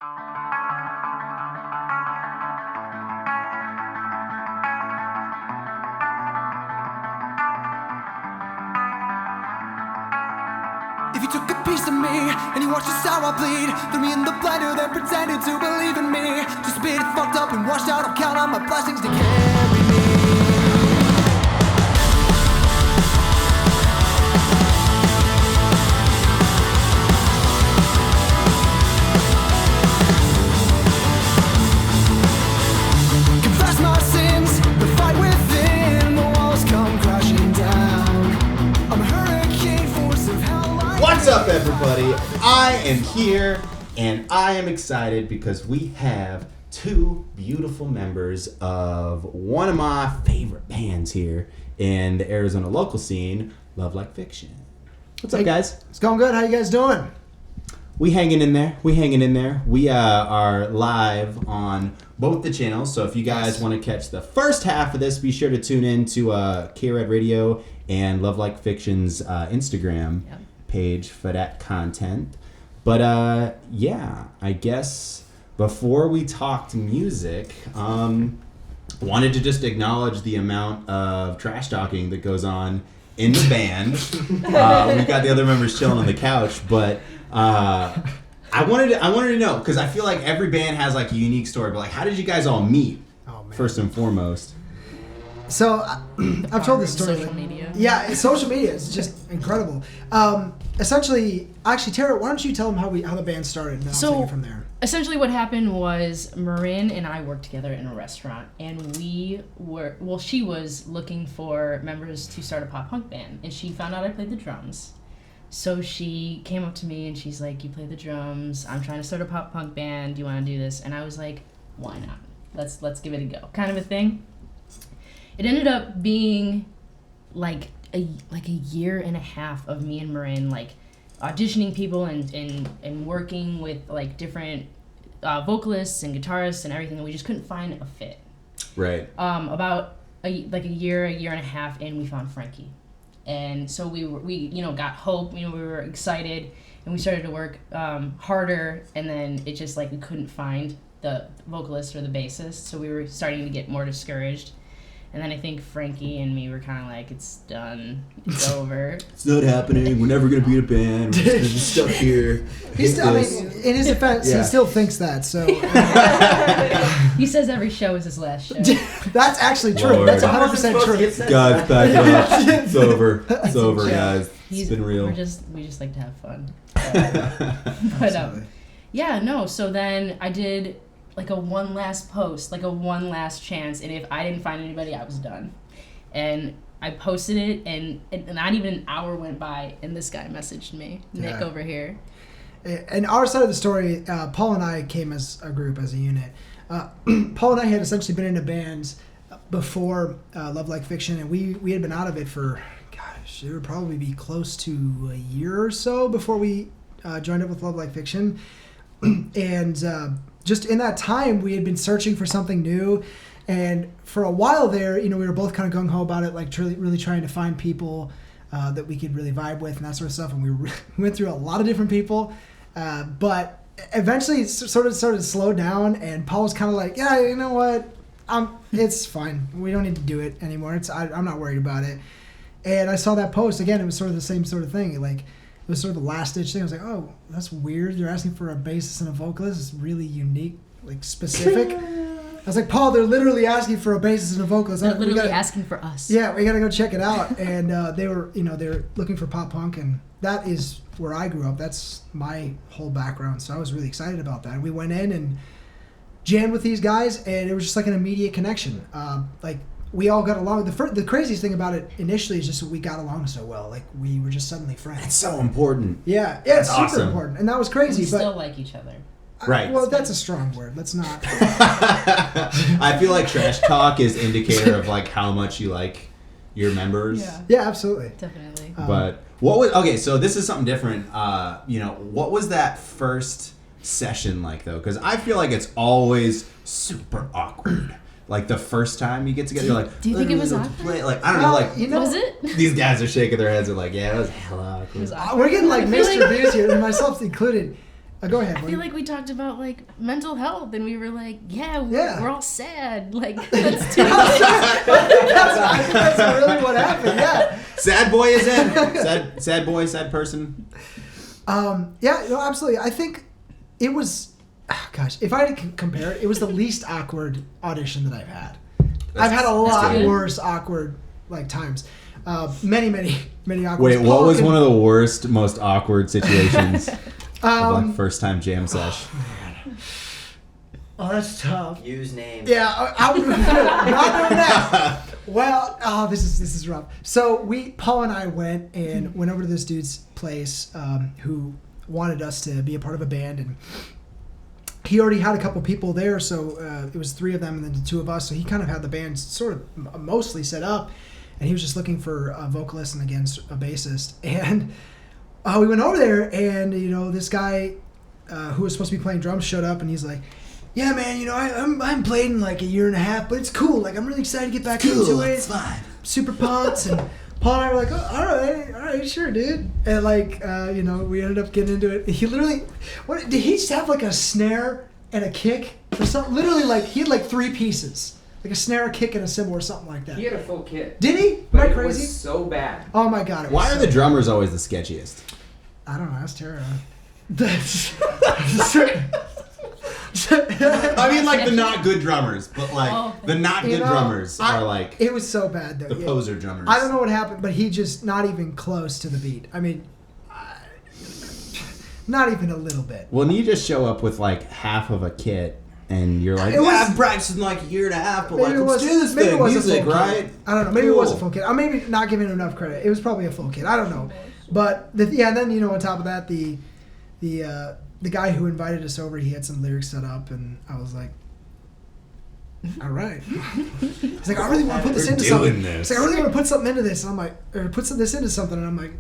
If you took a piece of me and you watched just how I bleed, threw me in the blender, then pretended to believe in me. Just spit it fucked up and washed out, I'll count on my blessings to carry me. Confess my sins, the fight within, the walls come crashing down. I'm a hurricane force of hell. What's up, everybody? I am here, and I am excited because we have two beautiful members of one of my favorite bands here in the Arizona local scene, Love Like Fiction. What's up, guys? It's going good. How you guys doing? We hanging in there. We are live on both the channels, so if you guys want to catch the first half of this, be sure to tune in to K-RAD Radio and Love Like Fiction's Instagram page for that content. But yeah, I guess before we talked music, wanted to just acknowledge the amount of trash talking that goes on in the band. We've got the other members chilling on the couch, but I wanted to know, because I feel like every band has like a unique story, but like, how did you guys all meet? Oh, man. First and foremost. So I've told this story. Social media. Yeah, social media is just incredible. Essentially, actually, Tara, why don't you tell them how the band started, and then I'll take it from there. Essentially what happened was Marin and I worked together in a restaurant, and she was looking for members to start a pop punk band, and she found out I played the drums. So she came up to me and she's like, "You play the drums, I'm trying to start a pop punk band, do you want to do this?" And I was like, "Why not? Let's give it a go," kind of a thing. It ended up being like a year and a half of me and Marin like auditioning people and working with like different vocalists and guitarists and everything, and we just couldn't find a fit. Right. About a year and a half in, we found Frankie, and so we got hope. We were excited, and we started to work harder, and then it just like we couldn't find the vocalist or the bassist, so we were starting to get more discouraged. And then I think Frankie and me were kind of like, "It's done. It's over. It's not happening. We're never going to be in a band. We're just stuck here." In his defense, he still thinks that. So He says every show is his last show. that's actually true. Lord. That's 100% true. Guys, back up. It's over. It's over, guys. It's been real. We just like to have fun. But yeah, no. So then I did like a one last post, like a one last chance, and if I didn't find anybody, I was done. And I posted it, and not even an hour went by, and this guy messaged me, Nick over here. And our side of the story, Paul and I came as a group, as a unit. Paul and I had essentially been in a band before Love Like Fiction, and we had been out of it for, gosh, it would probably be close to a year or so before we joined up with Love Like Fiction. And just in that time, we had been searching for something new, and for a while there, we were both kind of gung-ho about it, like really trying to find people that we could really vibe with and that sort of stuff, and we went through a lot of different people, but eventually it sort of started to slow down, and Paul was kind of like, "Yeah, you know what, it's fine, we don't need to do it anymore, I'm not worried about it." And I saw that post, again, it was sort of the same sort of thing, like, it was sort of the last ditch thing. I was like, "Oh, that's weird. They're asking for a bassist and a vocalist. It's really unique, like specific." I was like, "Paul, they're literally asking for a bassist and a vocalist. They're literally asking for us." Yeah, we gotta go check it out. And they were looking for pop punk, and that is where I grew up. That's my whole background. So I was really excited about that. We went in and jammed with these guys, and it was just like an immediate connection. Like, we all got along. The craziest thing about it initially is just that we got along so well. Like, we were just suddenly friends. It's so important. Yeah, it's super awesome. important, and that was crazy. We but still like each other. Right. Well, that's a strong word. Let's not. I feel like trash talk is indicator of like how much you like your members. Yeah, absolutely. Definitely. But so this is something different. What was that first session like though? Because I feel like it's always super awkward. Like the first time you get together, you're like, do you think it was awkward? Play? Like, I don't know, like, was it? These guys are shaking their heads. They're like, yeah, it was hella awkward. We're getting like mixed reviews here, and myself included. Go ahead. I feel like we talked about like mental health, and we were like, Yeah. we're all sad. Like, let's do I it. think that's really what happened. Yeah. Sad boy is in. Sad boy, sad person. Yeah, no, absolutely. I think it was, if I had to compare it, it was the least awkward audition that I've had. I've had a lot good. worse awkward like times. Many awkward. Wait, what was one of the worst, most awkward situations of like first time jam sesh? Oh, that's tough. Use names. Yeah, I'm not doing that. Well, this is rough. So Paul and I went over to this dude's place who wanted us to be a part of a band, and he already had a couple people there, so it was 3 of them and then the 2 of us. So he kind of had the band sort of mostly set up, and he was just looking for a vocalist and again a bassist. And we went over there, and this guy who was supposed to be playing drums showed up, and he's like, "Yeah, man, I haven't played in like a year and a half, but it's cool. Like I'm really excited to get back into it. It's fine. Super pumped." And Paul and I were like, "Oh, all right, sure, dude." And like, we ended up getting into it. He literally, did he just have like a snare and a kick or something? Literally, like he had like 3 pieces, like a snare, a kick, and a cymbal or something like that. He had a full kit. Did he? Am But I it crazy? was so bad. Oh my god! Why are the drummers always the sketchiest? I don't know. That's Tara. I mean, like the not good drummers, but like Oh. the not good drummers are like It was so bad though. the poser drummers. I don't know what happened, but he just not even close to the beat. I mean, not even a little bit. When you just show up with like half of a kit and you're like, It was- I've practiced in like a year and a half, but Maybe like it let's was- do this maybe it thing, was a music, full kit. right? I don't know. Maybe it was a Cool. full kit. I'm maybe not giving enough credit. It was probably a full kit. I don't know. But and then on top of that, the guy who invited us over, he had some lyrics set up, and I was like, all right. He's like, I really want to put this We're into doing something. this. He's like, I really want to put something into this, and I'm like, or put this into something, and I'm like,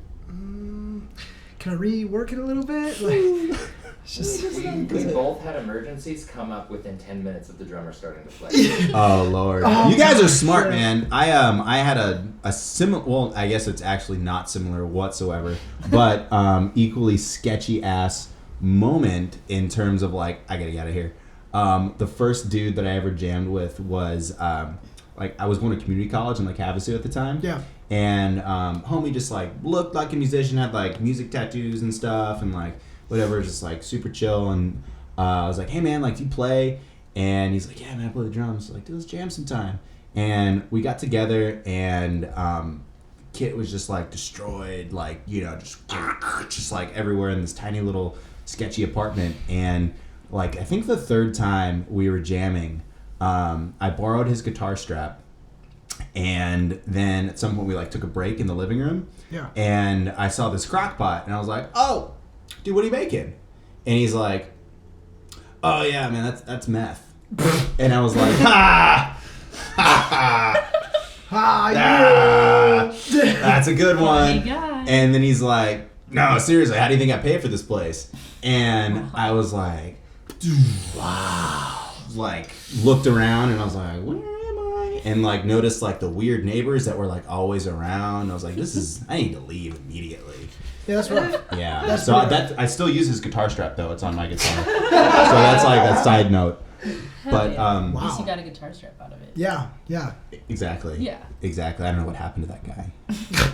can I rework it a little bit? Like, it's just. We both had emergencies come up within 10 minutes of the drummer starting to play. Oh Lord, Oh, you guys are God, smart, sure. man. I had a similar. Well, I guess it's actually not similar whatsoever, but equally sketchy ass moment in terms of like I gotta get out of here. The first dude that I ever jammed with was like I was going to community college in like Havasu at the time. Yeah. And homie just like looked like a musician, had like music tattoos and stuff, and like whatever, just like super chill. And I was like, hey man, like do you play? And he's like, yeah man, I play the drums. Like, dude, let's jam sometime. And we got together, and Kit was just like destroyed, like just like everywhere in this tiny little sketchy apartment. And like I think the 3rd time we were jamming, I borrowed his guitar strap. And then at some point we like took a break in the living room. Yeah. And I saw this crock pot, and I was like, "Oh, dude, what are you making?" And he's like, "Oh yeah, man, that's meth." And I was like, "Ha, ha, ha, that's a good one." Funny guy. And then he's like, "No, seriously, how do you think I pay for this place?" And I was like, "Wow!" Like looked around, and I was like, "Where am I?" And like noticed like the weird neighbors that were like always around. I was like, I need to leave immediately. Yeah, that's rough. Yeah. That's So pretty I still use his guitar strap though. It's on my guitar. So that's like a side note. But At least Wow. you got a guitar strap out of it. Yeah. exactly. Yeah. Exactly. I don't know what happened to that guy.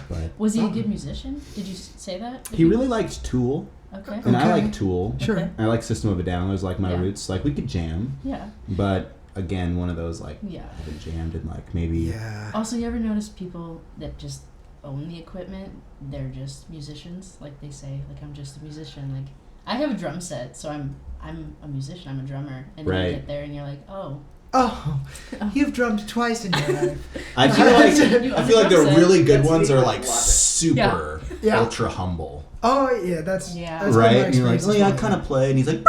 But Was he a good musician? Did you say that? he really liked Tool, Okay. and I Okay. like Tool. Sure. Okay. I like System of a Down. Those like my Yeah. roots. Like we could jam, Yeah. but again, one of those like Yeah. I haven't jammed in like maybe. Yeah. Also, you ever notice people that just own the equipment? They're just musicians. Like they say, like I'm just a musician. Like I have a drum set, so I'm a musician. I'm a drummer. And then Right. you get there and you're like, oh. Oh, you've drummed twice in your life. I feel like the really good ones are like super Yeah. ultra humble, Oh yeah, that's Yeah. That's been my right? And you're like, experience oh as yeah, I well. kind of play, and he's like,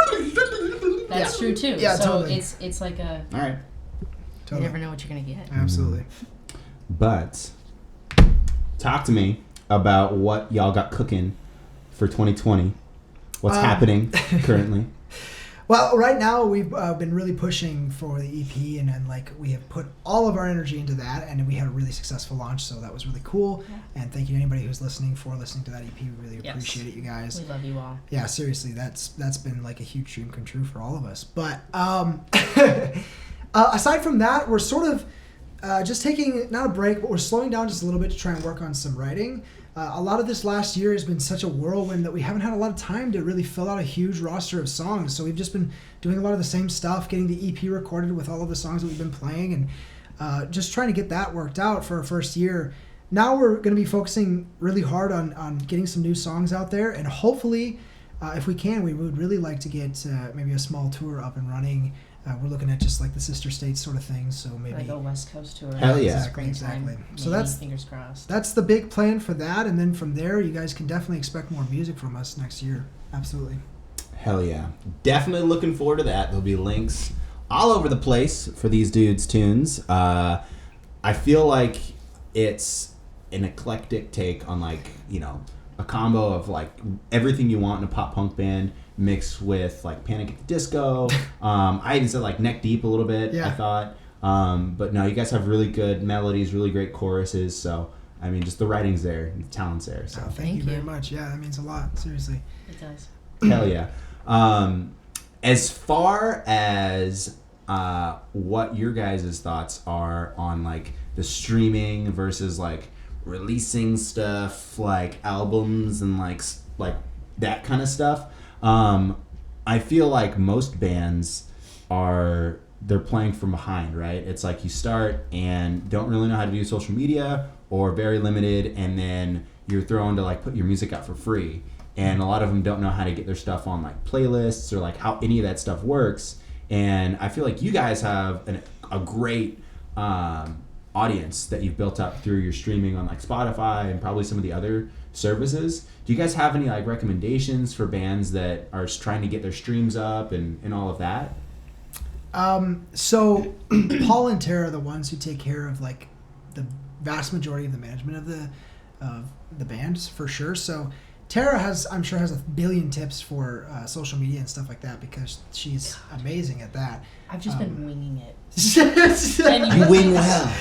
That's Yeah. true too. Yeah, so totally. it's like a all right. you Totally. never know what you're gonna get. Absolutely. But talk to me about what y'all got cooking for 2020. What's happening currently? Well, right now we've been really pushing for the EP, and then like we have put all of our energy into that, and we had a really successful launch, so that was really cool. Yeah. And thank you to anybody who's listening to that EP. We really Yes. appreciate it, you guys. We love you all. Yeah, seriously, that's been like a huge dream come true for all of us. But aside from that, we're sort of just taking not a break, but we're slowing down just a little bit to try and work on some writing. A lot of this last year has been such a whirlwind that we haven't had a lot of time to really fill out a huge roster of songs. So we've just been doing a lot of the same stuff, getting the EP recorded with all of the songs that we've been playing, and just trying to get that worked out for our first year. Now we're going to be focusing really hard on getting some new songs out there, and hopefully, if we can, we would really like to get maybe a small tour up and running. We're looking at just like the sister states sort of things, so maybe Like a West Coast tour. Hell yeah. Exactly. So Maybe, that's fingers crossed. that's the big plan for that, and then from there, you guys can definitely expect more music from us next year. Absolutely. Hell yeah. Definitely looking forward to that. There'll be links all over the place for these dudes' tunes. I feel like it's an eclectic take on like, you know, a combo of like everything you want in a pop punk band mixed with like Panic at the Disco. I even said like Neck Deep a little bit, Yeah. I thought. But no, you guys have really good melodies, really great choruses. So, I mean, just the writing's there, the talent's there. So, Thank you very you. much. Yeah, that means a lot. Seriously. It does. hell yeah. As far as what your guys' thoughts are on like the streaming versus like releasing stuff, like albums and like that kind of stuff, I feel like most bands they're playing from behind, right? It's like you start and don't really know how to do social media or very limited, and then you're thrown to like put your music out for free. And a lot of them don't know how to get their stuff on like playlists or like how any of that stuff works. And I feel like you guys have a great audience that you've built up through your streaming on like Spotify and probably some of the other services. Do you guys have any like recommendations for bands that are trying to get their streams up and all of that? So Paul and Tara are the ones who take care of like the vast majority of the management of the bands for sure. So Tara I'm sure has a billion tips for social media and stuff like that because she's amazing at that. I've just been winging it. You wing well.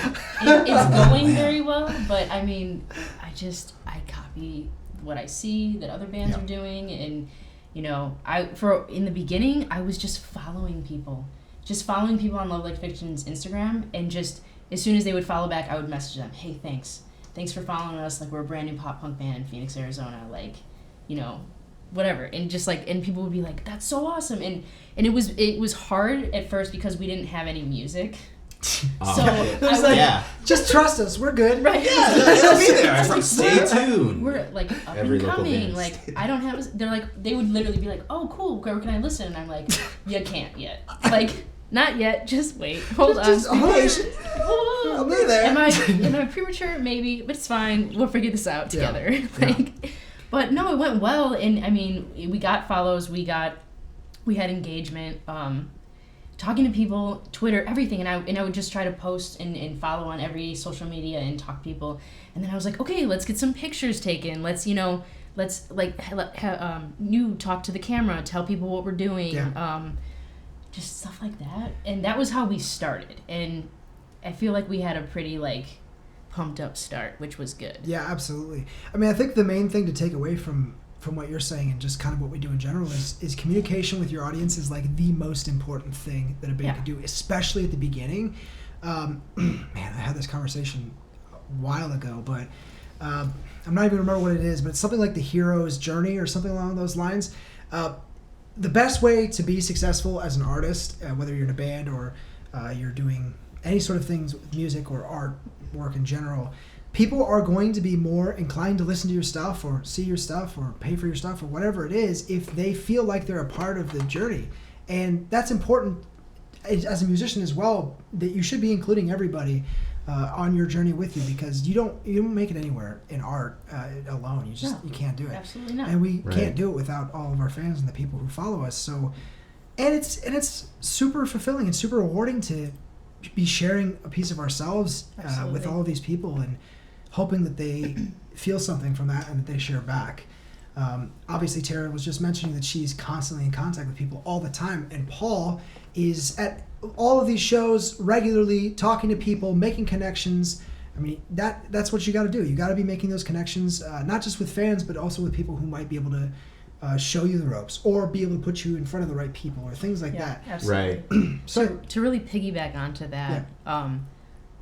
It's going very well, but I mean, I copy what I see that other bands Yeah. are doing, and you know, in the beginning, I was just following people on Love Like Fiction's Instagram, and just as soon as they would follow back, I would message them, hey, thanks for following us, like we're a brand new pop punk band in Phoenix, Arizona, like, you know, whatever, and just like, and people would be like, that's so awesome, and it was hard at first because we didn't have any music. So It was like, yeah. just trust us, we're good. Right. Yeah, it'll be there. It's like, stay tuned. We're like up Every and local coming. band. Like I don't have. They're like they would literally be like, "Oh, cool. Where can I listen?" And I'm like, "You can't yet. Like not yet. Just wait. Hold on. Just patient. Whoa. I'll be there." Am I premature? Maybe, but it's fine. We'll figure this out together. Like, but no, it went well, and I mean, we got follows. We had engagement. Talking to people, Twitter, everything, and I would just try to post and follow on every social media and talk to people, and then I was like, okay, let's get some pictures taken. Let's like you talk to the camera, tell people what we're doing, just stuff like that, and that was how we started, and I feel like we had a pretty like pumped up start, which was good. Yeah, absolutely. I mean, I think the main thing to take away from what you're saying and just kind of what we do in general is communication with your audience is like the most important thing that a band can do, especially at the beginning. Man, I had this conversation a while ago, but I'm not even remember what it is, but it's something like the hero's journey or something along those lines. The best way to be successful as an artist, whether you're in a band or you're doing any sort of things with music or art work in general, people are going to be more inclined to listen to your stuff or see your stuff or pay for your stuff or whatever it is if they feel like they're a part of the journey. And that's important as a musician as well, that you should be including everybody on your journey with you, because you don't make it anywhere in art alone. You can't do it. Absolutely not. And we Right. can't do it without all of our fans and the people who follow us. So, and it's super fulfilling and super rewarding to be sharing a piece of ourselves with Absolutely. all of these people and hoping that they feel something from that and that they share back. Obviously, Tara was just mentioning that she's constantly in contact with people all the time, and Paul is at all of these shows regularly, talking to people, making connections. I mean, that's what you got to do. You got to be making those connections, not just with fans, but also with people who might be able to show you the ropes or be able to put you in front of the right people or things like that. Absolutely. Right. So to really piggyback onto that,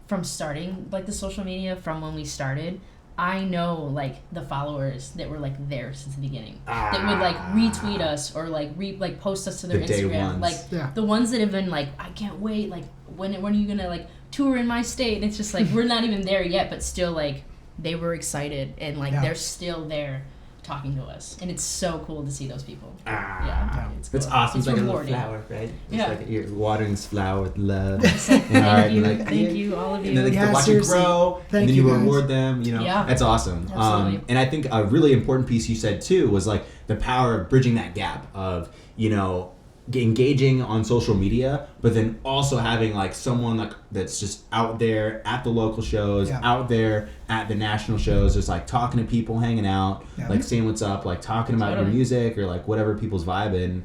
from starting like the social media from when we started, I know like the followers that were like there since the beginning that would like retweet us or like post us to their The day Instagram, ones. like the ones that have been like, I can't wait, like when are you gonna like tour in my state? And it's just like we're not even there yet, but still like they were excited and like they're still there talking to us, and it's so cool to see those people. It's cool. It's awesome. It's like rewarding. a little flower, right? It's Yeah. like you're watering this flower with love. Thank you, all of you. And then they Yeah, watch seriously. it grow, Thank and then you, you guys. reward them. You know, Yeah. that's awesome. Absolutely. And I think a really important piece you said too was like the power of bridging that gap of engaging on social media, but then also having like someone like that's just out there at the local shows, out there at the national shows, just like talking to people, hanging out, like saying what's up, like talking about your music or like whatever people's vibe in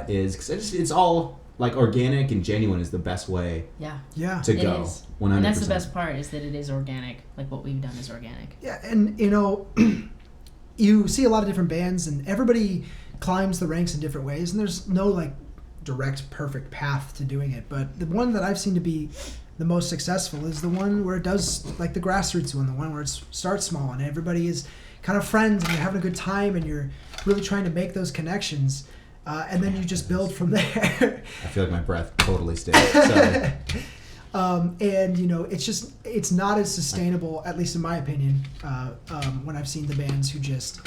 is. Cause it's all like organic and genuine is the best way to It go. is. 100%. And that's the best part is that it is organic. Like what we've done is organic. Yeah, and you see a lot of different bands, and everybody climbs the ranks in different ways, and there's no like direct perfect path to doing it. But the one that I've seen to be the most successful is the one where it does like the grassroots one, the one where it starts small and everybody is kind of friends and you're having a good time and you're really trying to make those connections, and then you just build from there. I feel like my breath totally stinks. Sorry. And it's not as sustainable, at least in my opinion, when I've seen the bands who just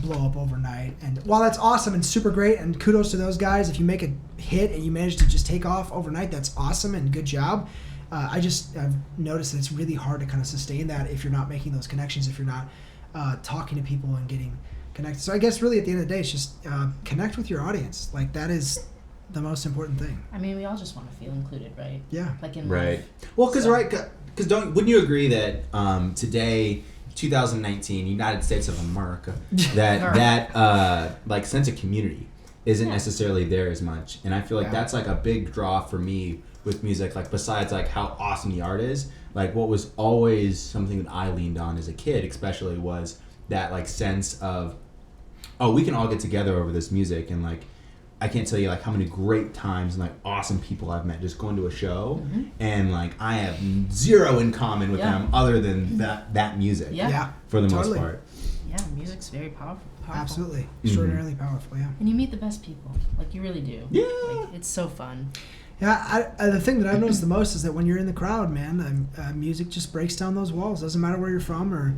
blow up overnight. And while that's awesome and super great, and kudos to those guys, if you make a hit and you manage to just take off overnight, that's awesome and good job. I've noticed that it's really hard to kind of sustain that if you're not making those connections, if you're not talking to people and getting connected. So I guess really at the end of the day, it's just connect with your audience. Like that is the most important thing. I mean, we all just want to feel included, right? Yeah. Like in Right. life. Well, because wouldn't you agree that today, 2019, United States of America, that like sense of community isn't necessarily there as much, and I feel like that's like a big draw for me with music. Like besides like how awesome the art is, like what was always something that I leaned on as a kid, especially was that like sense of, oh, we can all get together over this music, and like I can't tell you like how many great times and like awesome people I've met just going to a show, and like I have zero in common with them other than that music. Yeah. For the Totally. most part. Yeah, music's very powerful. Absolutely. Extraordinarily powerful, yeah. And you meet the best people. Like you really do. Yeah. Like, it's so fun. Yeah, the thing that I've noticed the most is that when you're in the crowd, man, music just breaks down those walls. Doesn't matter where you're from or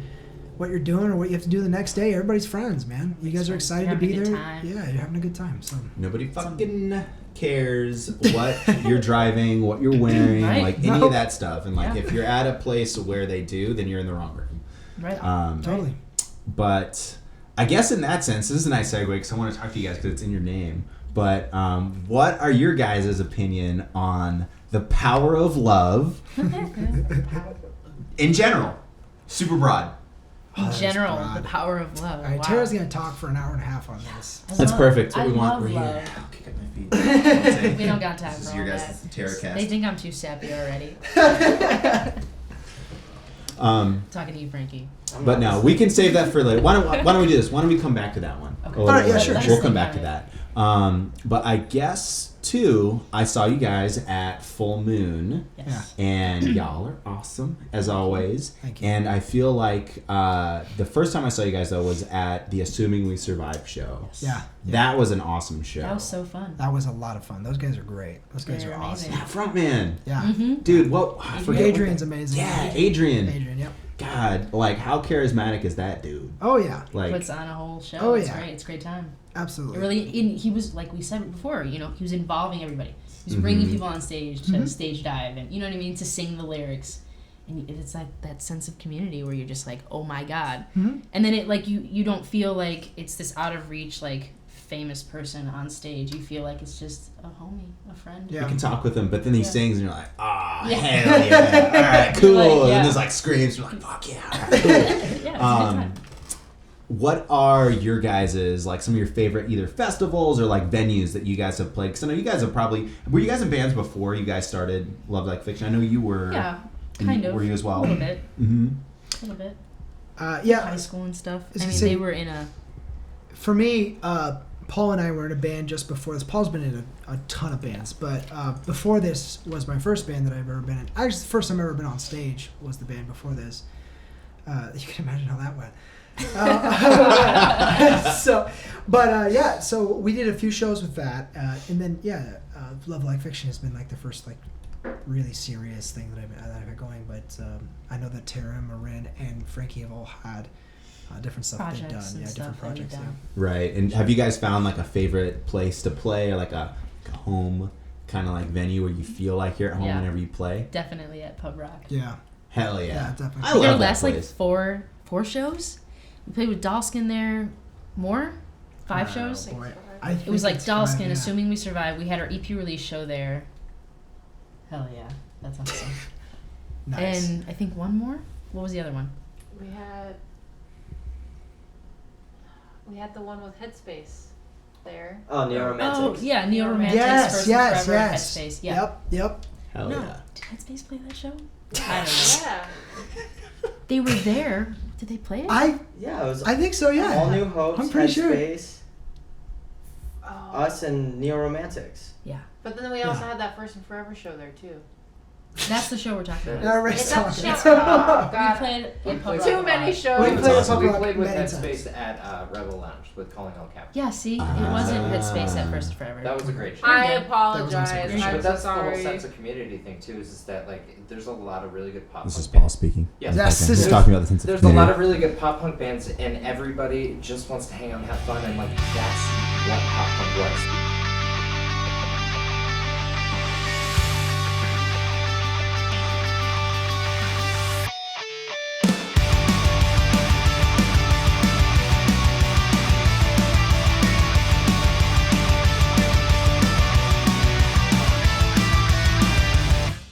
what you're doing or what you have to do the next day. Everybody's friends, man. You guys are excited to be there. Yeah, you're having a good time. So Nobody fucking cares what you're driving, what you're wearing, like any of that stuff. And like if you're at a place where they do, then you're in the wrong room. Right. Totally. But I guess in that sense, this is a nice segue because I want to talk to you guys because it's in your name. But what are your guys' opinion on the power of love in general? Super broad. In general, broad. the power of love. All right, Wow. Tara's going to talk for an hour and a half on this. That's perfect. That's what I we want. love We're here. love. I'll kick up my feet. We don't got time This is for your all guys' that. Terror cast. They think I'm too sappy already. Talking to you, Frankie. But no, we can save that for later. Why don't we do this? Why don't we come back to that one? Okay. All right, yeah, sure, We'll sure. come back to that. But I guess too, I saw you guys at Full Moon, Yes. and y'all are awesome as always. Thank you. And I feel like the first time I saw you guys though was at the Assuming We Survive show. Yeah. That was an awesome show. That was so fun. That was a lot of fun. Those guys are great. Those guys They're are awesome. amazing. Yeah, frontman. Yeah. Dude, what? I forget what Adrian's amazing. Yeah, Adrian. Adrian, yep. God, like how charismatic is that dude? Oh, yeah. Like, Puts on a whole show. Oh, It's yeah. great. It's a great time. Absolutely. It really, he was, like we said before, he was involving everybody. He was bringing people on stage to stage dive and, you know what I mean, to sing the lyrics. And it's like that sense of community where you're just like, oh my God. And then it, like, you don't feel like it's this out of reach, like, famous person on stage. You feel like it's just a homie, a friend. you Yeah. can talk with him, but then he sings and you're like, Yeah. hell yeah, all right, cool. Like, And yeah. then there's like screams, you're like, fuck yeah, all right, cool. Yeah, it's a good time. what are your guys's, like, some of your favorite either festivals or like venues that you guys have played? Because I know you guys have were you guys in bands before you guys started Love Like Fiction? I know you were. Yeah, kind of. Were you as well? A little bit. Mm-hmm. A little bit. Yeah. High school and stuff. Is I it mean, same- they were in a. For me, Paul and I were in a band just before this. Paul's been in a ton of bands, but before this was my first band that I've ever been in. Actually, the first time I've ever been on stage was the band before this. You can imagine how that went. So we did a few shows with that, and then Love Like Fiction has been like the first like really serious thing that I've got going. But I know that Tara, Marin, and Frankie have all had different stuff they've done. Projects and Yeah, different stuff that we've projects. done. Right. And have you guys found like a favorite place to play, or like a home kind of like venue where you feel like you're at home Yeah. whenever you play? Definitely at Pub Rock. Yeah. Hell yeah. Yeah, definitely. I We did our love that last like place. four shows. We played with Dalskin there. More? 5 Oh, shows? boy. It was like Dalskin, yeah. assuming we survived. We had our EP release show there. Hell yeah. That's awesome. Nice. And I think one more? What was the other one? We had the one with Headspace there. Oh, Neo-Romantics. Oh, yeah, Neo Romantics. Yes, First yes, and Forever, yes. Headspace. Yeah. Yep. Hell No, yeah. did Headspace play that show? I don't know. Yeah. They were there. Did they play it? Yeah, it was I think so. Yeah. All New Hopes, I'm pretty sure. Headspace, Oh. us, and Neo-Romantics. Yeah. But then we also had that First and Forever show there too. That's the show we're talking about. No, Ray's It's not the talking. show. Oh, We God. played We at Pub played Rock. Too many shows. We That's played awesome. Pub We Rock played with many Headspace times. at Rebel Lounge with Calling All Captain. Yeah, see? It wasn't Headspace at First and Forever. That was a great show. I That apologize. was also great. I'm But so that's the whole sorry. sense of community thing too. Is that like there's a lot of really good pop. This punk is Paul bands. speaking. Yes. Yes, Okay. this He's is- talking about the sense of There's a lot community. of really good pop punk bands, and everybody just wants to hang out and have fun, and like that's what pop punk was.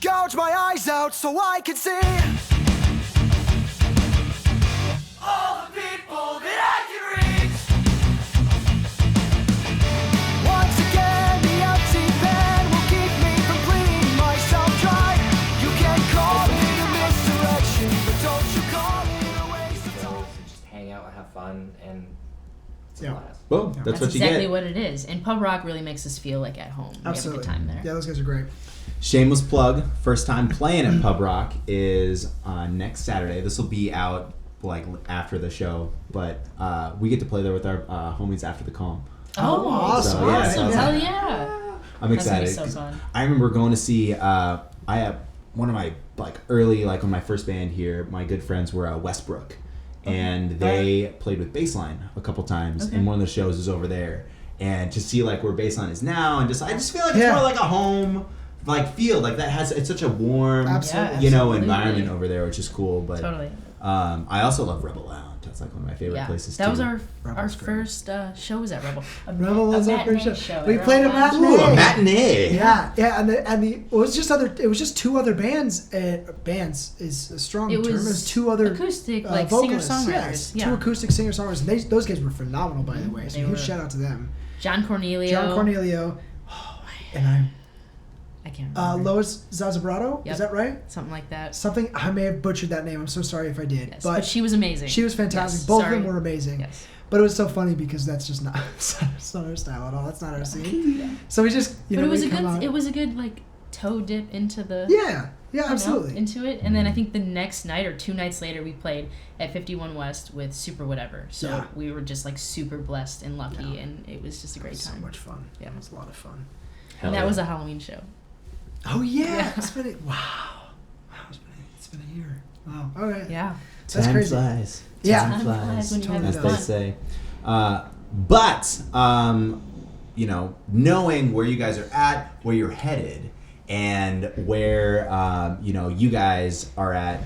Gouge my eyes out so I can see all the people that I can reach. Once again, the empty pen will keep me from bleeding myself dry. You can call it a misdirection, but don't you call it a waste of time. And just hang out and have fun, and it's Yeah. a blast. Boom. That's That's what you exactly get. what it is. And Pub Rock really makes us feel like at home. Absolutely. We have a good time there. Yeah, those guys are great. Shameless plug. First time playing at Pub Rock is next Saturday. This will be out like after the show, but we get to play there with our homies after the calm. Oh, awesome. So, yeah, so- Hell yeah. I'm That's gonna excited. be so fun. I remember going to see. I have one of my early on my first band here. My good friends were Westbrook, and they played with Baseline a couple times, Okay. and one of the shows is over there. And to see like where Baseline is now, and I just feel like it's Yeah. more like a home feel like that has it's such a warm Absolutely. Absolutely. environment over there, which is cool. But Totally. I also love Rebel Lounge. That's like one of my favorite Yeah. places. That too. was our Rebel's great. first show was at Rebel. Rebel was our first matinee show. at We played a Rebel Lounge. matinee. Ooh, a matinee. Yeah, and it was just two other bands. Bands is a strong It term. It was was two other acoustic, vocalists. singer-songwriters. Yes, Yeah. two acoustic singer songwriters. Those guys were phenomenal, by the way. So They huge were. shout out to them. John Cornelio. John Cornelio, and I can't remember. Lois Zazzabrato. Yep. Is that right? Something like that. Something I may have butchered that name. I'm so sorry if I did. Yes. But But she was amazing. she was fantastic. Yes, Both sorry. of them were amazing. Yes. But it was so funny because that's just not it's not our style at all. That's not our scene. So we just But it was we a come good. out- It was a good toe dip into the. Yeah, you know, absolutely. into it, and then I think the next night or 2 nights later we played at 51 West with Super Whatever. So Yeah. we were just super blessed and lucky, Yeah. and it was just a great So time. much fun. Yeah. It was a lot of fun. Hell And that yeah. was a Halloween show. Oh yeah, Yeah. it's been wow. It's been a year. Wow. All right. Yeah. That's Time crazy. flies. Yeah. Time Time flies when you're having as fun. they say. But knowing where you guys are at, where you're headed, and where you guys are at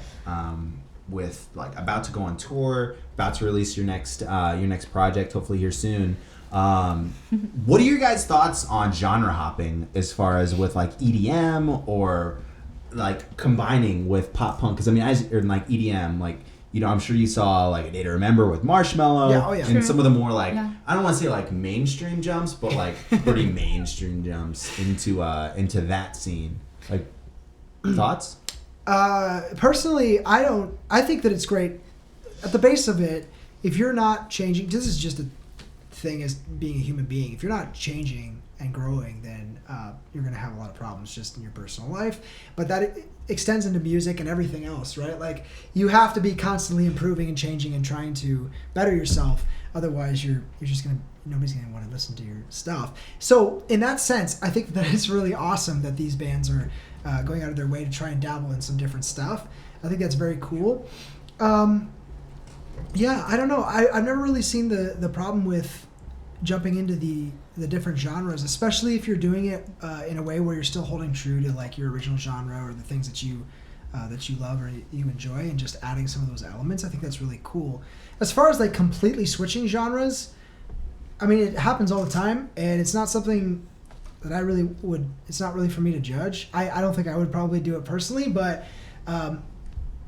with about to go on tour, about to release your next project, hopefully here soon. What are your guys' thoughts on genre hopping as far as with EDM or combining with pop punk? Because I mean, or EDM, I'm sure you saw like A Day to Remember with Marshmello. Yeah, oh yeah. And True. some of the more like, Yeah. I don't want to say like mainstream jumps, but like pretty mainstream jumps into that scene. Like, thoughts? Personally, I think that it's great. At the base of it, if you're not changing, this is just a thing as being a human being. If you're not changing and growing, then you're going to have a lot of problems just in your personal life. But that extends into music and everything else, right? Like, you have to be constantly improving and changing and trying to better yourself. Otherwise, you're just going to, nobody's going to want to listen to your stuff. So in that sense, I think that it's really awesome that these bands are going out of their way to try and dabble in some different stuff. I think that's very cool. Yeah, I don't know. I've never really seen the problem with jumping into the different genres, especially if you're doing it in a way where you're still holding true to like your original genre or the things that you love or you enjoy, and just adding some of those elements. I think that's really cool. As far as like completely switching genres, I mean, it happens all the time, and it's not something that I really would. It's not really for me to judge. I don't think I would probably do it personally, but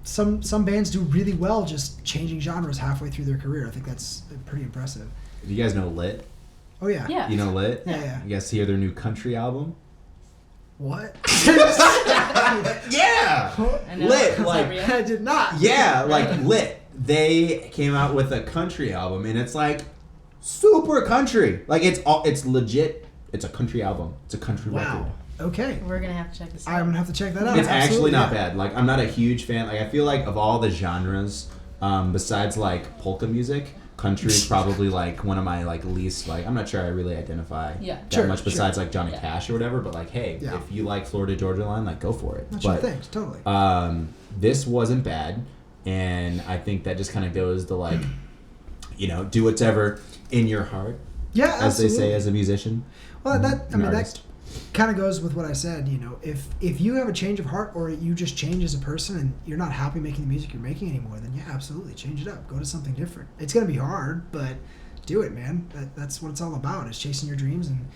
some bands do really well just changing genres halfway through their career. I think that's pretty impressive. Do you guys know Lit? Oh yeah. Yeah. You know Lit? Yeah. You guys hear their new country album? What? Yeah! I know. Lit, Is that like, real? I did not. yeah, like Lit. They came out with a country album, and it's like super country. Like it's legit. It's a country album. It's a country record. Wow. Okay. We're gonna have to check this out. I'm gonna have to check that out. It's actually Absolutely, not yeah. bad. Like, I'm not a huge fan. Like, I feel like of all the genres, besides like polka music, country is probably like one of my like least like. I'm not sure I really identify Yeah. that Sure, much besides like Johnny Yeah. Cash or whatever. But like, hey, Yeah. if you like Florida Georgia Line, like go for it. That's but your thing, totally. this wasn't bad, and I think that just kind of goes to like, do whatever in your heart, Yeah, as absolutely. they say as a musician. Well, that an that artist. kind of goes with what I said. If you have a change of heart, or you just change as a person and you're not happy making the music you're making anymore, then yeah, absolutely change it up. Go to something different. It's gonna be hard, but do it, man. That's what it's all about. Is chasing your dreams and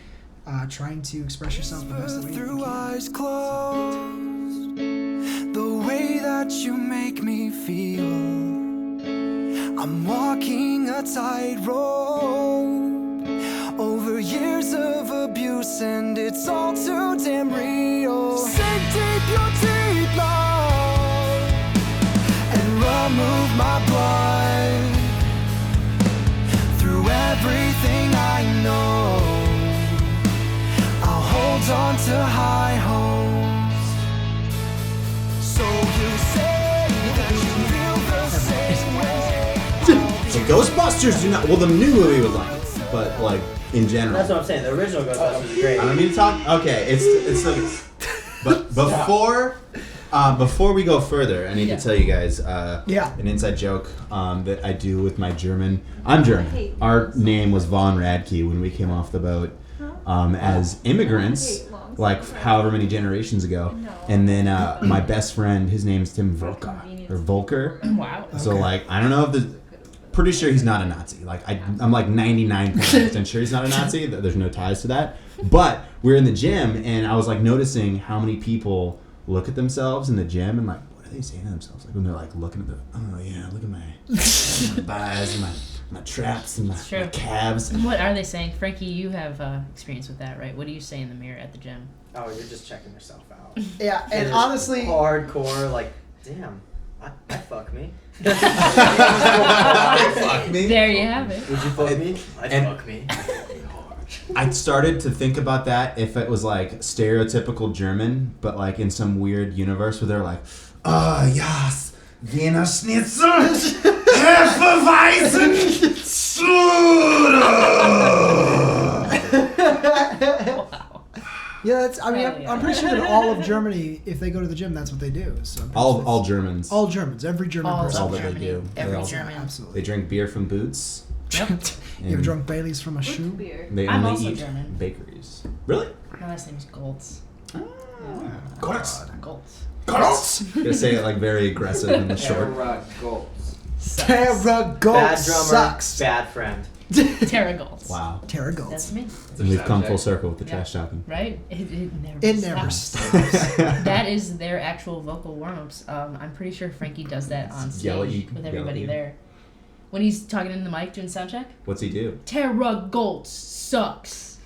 trying to express yourself the best way you Through can. eyes closed, the way that you make me feel, I'm walking a tightrope over years of abuse, and it's all too damn real. Sink deep your deep love and remove my blood. Through everything I know, I'll hold on to high hopes. So you say that you feel the same way. So Ghostbusters do not. Well, the new movie was like, but like in general. That's what I'm saying. The original Ghostbusters was great. I don't need to talk. Okay, it's like, but before we go further, I need to tell you guys an inside joke that I do with my German. I'm German. Our name was Von Radke when we came off the boat as immigrants, like however many generations ago. And then my best friend, his name's Tim Volker or Volker. Wow. So like, I don't know if pretty sure he's not a Nazi. Like I'm like 99% sure he's not a Nazi. There's no ties to that. But we're in the gym, and I was like noticing how many people look at themselves in the gym and like, what are they saying to themselves? Like when they're like looking at look at my thighs and my traps and my calves. What are they saying? Frankie, you have experience with that, right? What do you say in the mirror at the gym? Oh, you're just checking yourself out. Yeah, and It is honestly, hardcore. Like, damn, I fuck me. Fuck me. There you have it. Would you fuck me? I'd and- fuck me. I started to think about that if it was like stereotypical German, but like in some weird universe where they're like, yes, Wiener Schnitzel, Hefeweizen, yeah, that's. I mean, Hell yeah. I'm pretty sure that all of Germany, if they go to the gym, that's what they do. So I'm pretty sure all Germans. all Germans, every German All person. all that they Germany. do. Every They all- German. Absolutely. They drink beer from boots. Yep. You ever drunk Bailey's from a shoe? Beer. They I'm only also eat German. bakeries. Really? My last name's Goltz. Goltz. Goltz. Goltz. Gonna say it like very aggressive in the short. Era Golds. Sarah Gold Bad drummer, sucks. bad friend. Tara Galtz. Wow. Tara That's Golds. me. And we've come full Soundcheck. circle with the Yeah. trash talking. Right? It never It stops. never stops. That is their actual vocal warm-ups. I'm pretty sure Frankie does that on stage Yell at you- with yell at everybody you. there. When he's talking in the mic doing sound check, What's he do? Tara Galtz sucks.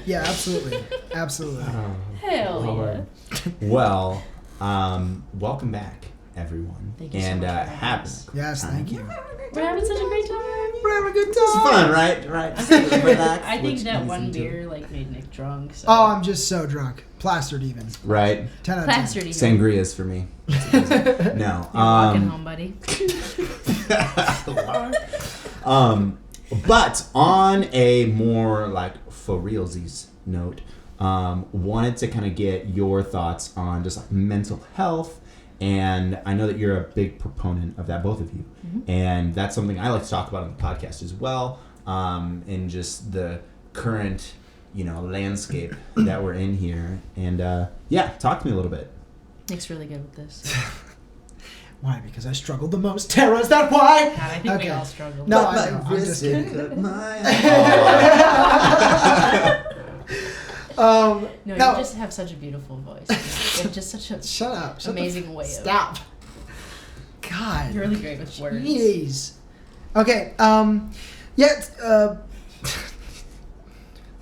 Yeah, absolutely. Absolutely. Hell Lord. yeah. Well, welcome back, everyone. Thank you so and much for having happy. us. Yes, thank you. We're having such a great time. We're having a good It's time. fun, right? Right. Relax, I think let's that ease one into beer it. like made Nick drunk. So. Oh, I'm just so drunk. Plastered even. Right. 10 out of 10. Plastered even. Sangria's for me. No. You're walking home, buddy. But on a more like for realsies note, wanted to kind of get your thoughts on just like mental health, and I know that you're a big proponent of that, both of you, and that's something I like to talk about on the podcast as well, in just the current, landscape that we're in here, and talk to me a little bit. Nick's really good with this. Why? Because I struggled the most. Tara, is that why? God, I think we Okay. all struggle. No, I know. I'm just kidding. No, no. you just have such a beautiful voice. You have just such a Shut up. Shut amazing way of. Stop. God. You're really great with words. Jeez. Okay.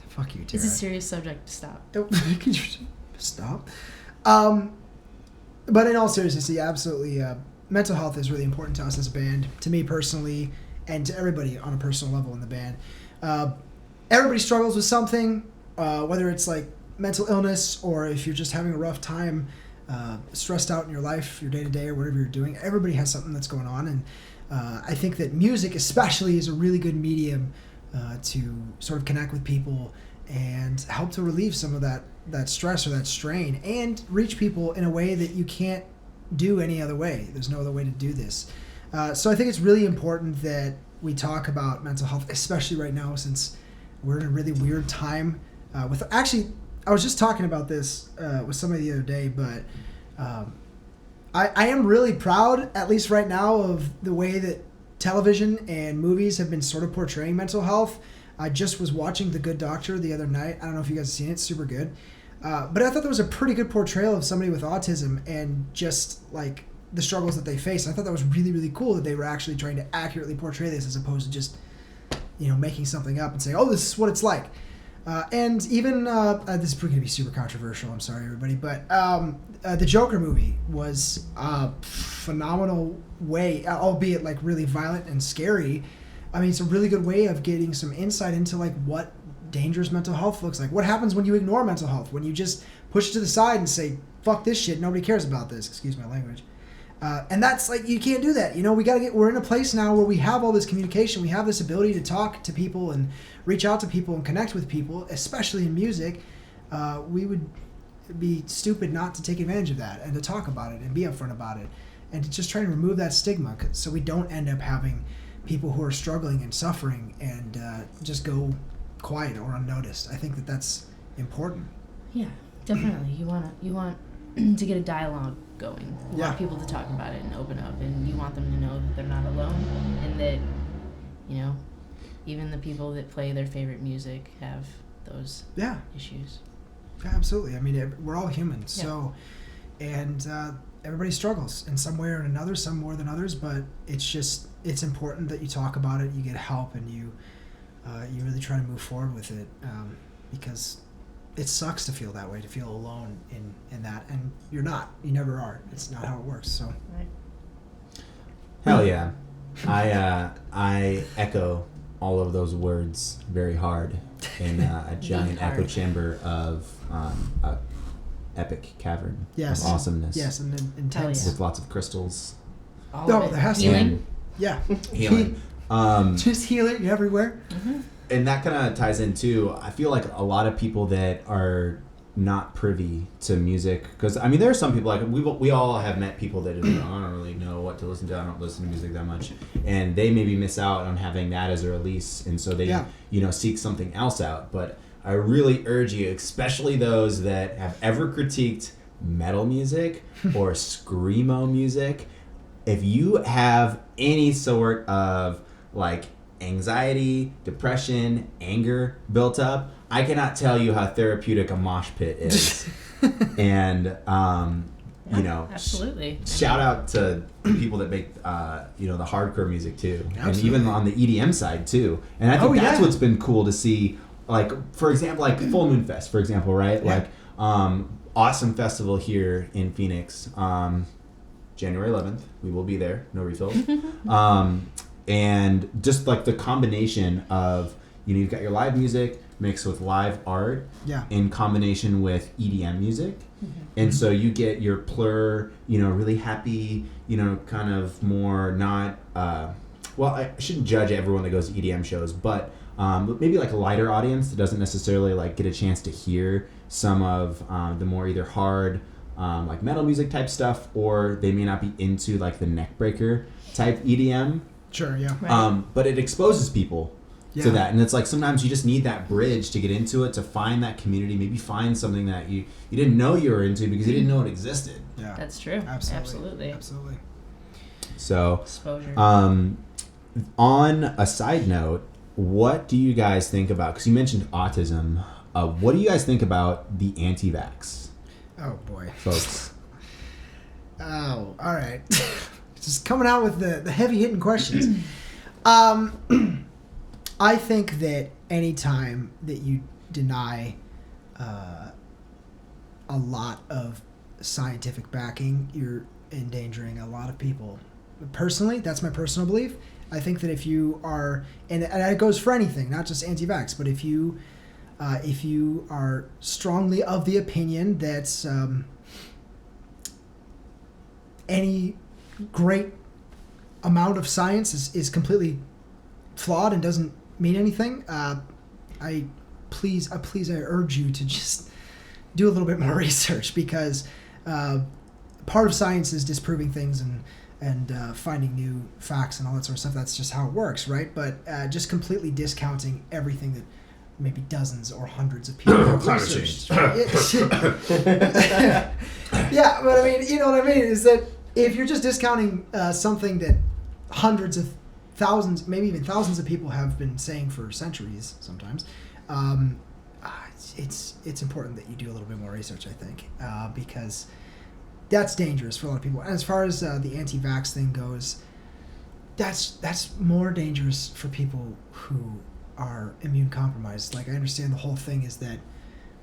Fuck you, Tara. It's a serious subject. Stop. Could you stop? But in all seriousness, yeah, absolutely. Mental health is really important to us as a band, to me personally, and to everybody on a personal level in the band. Everybody struggles with something, whether it's like mental illness or if you're just having a rough time, stressed out in your life, your day-to-day or whatever you're doing. Everybody has something that's going on, and I think that music especially is a really good medium to sort of connect with people and help to relieve some of that stress or that strain and reach people in a way that you can't do any other way. There's no other way to do this. So I think it's really important that we talk about mental health, especially right now since we're in a really weird time. I was just talking about this with somebody the other day, but I am really proud, at least right now, of the way that television and movies have been sort of portraying mental health. I just was watching The Good Doctor the other night. I don't know if you guys have seen it. It's super good. But I thought there was a pretty good portrayal of somebody with autism and just like the struggles that they face. I thought that was really, really cool that they were actually trying to accurately portray this as opposed to just, making something up and saying, oh, this is what it's like. And even, this is going to be super controversial, I'm sorry, everybody, but the Joker movie was a phenomenal way, albeit like really violent and scary. I mean, it's a really good way of getting some insight into like what dangerous mental health looks like. What happens when you ignore mental health? When you just push it to the side and say, fuck this shit, nobody cares about this, excuse my language. And that's like, you can't do that. We're in a place now where we have all this communication. We have this ability to talk to people and reach out to people and connect with people, especially in music. We would be stupid not to take advantage of that and to talk about it and be upfront about it and to just try to remove that stigma so we don't end up having people who are struggling and suffering and just go quiet or unnoticed. I think that that's important. Yeah, definitely. You want to get a dialogue going. You Yeah. want people to talk about it and open up, and you want them to know that they're not alone, and that even the people that play their favorite music have those Yeah, issues. absolutely. I mean, we're all human, Yeah. so and everybody struggles in some way or another, some more than others. But it's important that you talk about it, you get help, and you really try to move forward with it because it sucks to feel that way, to feel alone in that, and you're not. You never are. It's not how it works. So Right. Hell yeah. I echo all of those words very hard in a giant hard. echo chamber of a epic cavern Yes. of awesomeness. yes, and then intense. yeah. With lots of crystals. All No, of it. there has to be. Healing. Yeah, Healing. just heal it everywhere. And that kind of ties in too. I feel like a lot of people that are not privy to music, because I mean there are some people, like we all have met people that are like, I don't really know what to listen to, I don't listen to music that much, and they maybe miss out on having that as a release, and so they seek something else out. But I really urge you, especially those that have ever critiqued metal music or screamo music, if you have any sort of like anxiety, depression, anger built up, I cannot tell you how therapeutic a mosh pit is. And you know, Absolutely. shout out to the people that make you know, the hardcore music too, and Absolutely. even on the EDM side too. And I think that's what's been cool to see. Like, for example, like Full Moon Fest, for example, right? Yeah. Like awesome festival here in Phoenix, January 11th. We will be there. No refills. And just like the combination of, you know, you've got your live music mixed with live art, Yeah. in combination with EDM music. And so you get your plur, you know, really happy, you know, kind of more not, well, I shouldn't judge everyone that goes to EDM shows, but maybe like a lighter audience that doesn't necessarily like get a chance to hear some of the more either hard, like metal music type stuff, or they may not be into like the neckbreaker type EDM. Sure, yeah. Right. But it exposes people to Yeah. that, and it's like sometimes you just need that bridge to get into it, to find that community, maybe find something that you didn't know you were into because you didn't know it existed. Yeah. That's true. Absolutely. Absolutely. Absolutely. So Exposure. on a side note, what do you guys think about, because you mentioned autism, what do you guys think about the anti-vax Oh boy. folks? Oh, all right. Just coming out with the heavy hitting questions. I think that any time that you deny a lot of scientific backing, you're endangering a lot of people. Personally, that's my personal belief. I think that if you are, and it goes for anything, not just anti-vax, but if you are strongly of the opinion that any great amount of science is completely flawed and doesn't mean anything, I urge you to just do a little bit more research, because part of science is disproving things and finding new facts and all that sort of stuff. That's just how it works, right? But just completely discounting everything that maybe dozens or hundreds of people have Climate researched. Yeah, but I mean, you know what I mean, is that if you're just discounting something that hundreds of thousands, maybe even thousands of people have been saying for centuries sometimes, it's important that you do a little bit more research, I think, because that's dangerous for a lot of people. And as far as the anti-vax thing goes, that's more dangerous for people who are immune compromised. Like, I understand the whole thing is that,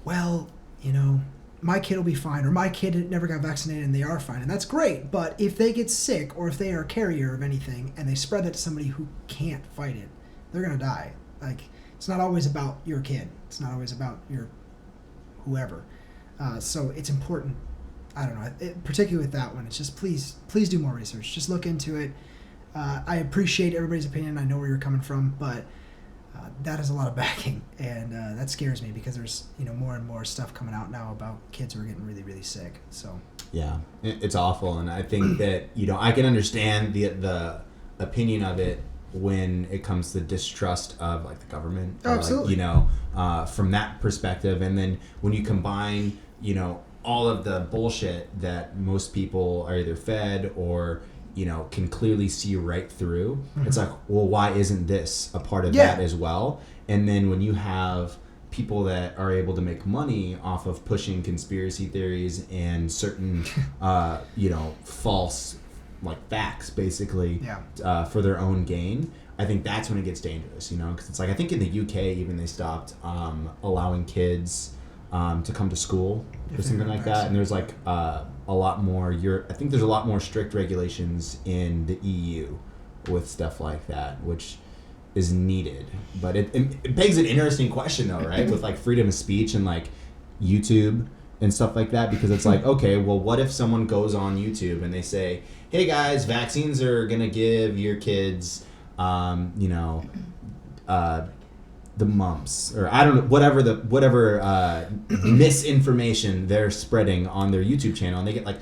well, you know, my kid will be fine, or my kid never got vaccinated and they are fine, and that's great. But if they get sick, or if they are a carrier of anything and they spread that to somebody who can't fight it, they're gonna die. Like, it's not always about your kid. It's not always about your whoever. So it's important. I don't know, particularly with that one, it's just please do more research. Just look into it. I appreciate everybody's opinion. I know where you're coming from, but that is a lot of backing, and that scares me, because there's, you know, more and more stuff coming out now about kids who are getting really, really sick. So Yeah, it's awful, and I think that, you know, I can understand the opinion of it when it comes to distrust of like the government, or, absolutely. like, you know, from that perspective, and then when you combine, you know, all of the bullshit that most people are either fed or, you know, can clearly see right through. It's like, well, why isn't this a part of that as well? And then when you have people that are able to make money off of pushing conspiracy theories and certain, you know, false like facts, basically, for their own gain, I think that's when it gets dangerous, you know, because it's like, I think in the UK even they stopped allowing kids to come to school or something like that, and there's like a lot more. I think there's a lot more strict regulations in the EU with stuff like that, which is needed. But it begs an interesting question though, right? With like freedom of speech and like YouTube and stuff like that, because it's like, okay, well, what if someone goes on YouTube and they say, hey guys, vaccines are gonna give your kids, you know, the mumps, or I don't know, whatever misinformation they're spreading on their YouTube channel, and they get like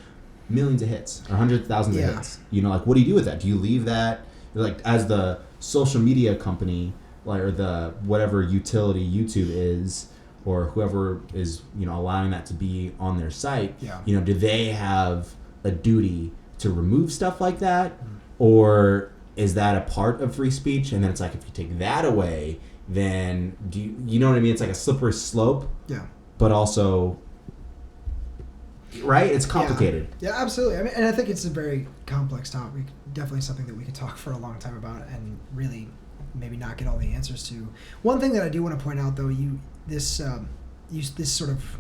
millions of hits or hundreds of thousands of hits. You know, like, what do you do with that? Do you leave that, like, as the social media company, like, or the whatever utility YouTube is, or whoever is, you know, allowing that to be on their site? You know, do they have a duty to remove stuff like that, or is that a part of free speech? And then it's like, if you take that away, then you know what I mean? It's like a slippery slope. Yeah. But also, right? It's complicated. Yeah, absolutely. I mean, and I think it's a very complex topic. Definitely something that we could talk for a long time about and really maybe not get all the answers to. One thing that I do want to point out, though, this sort of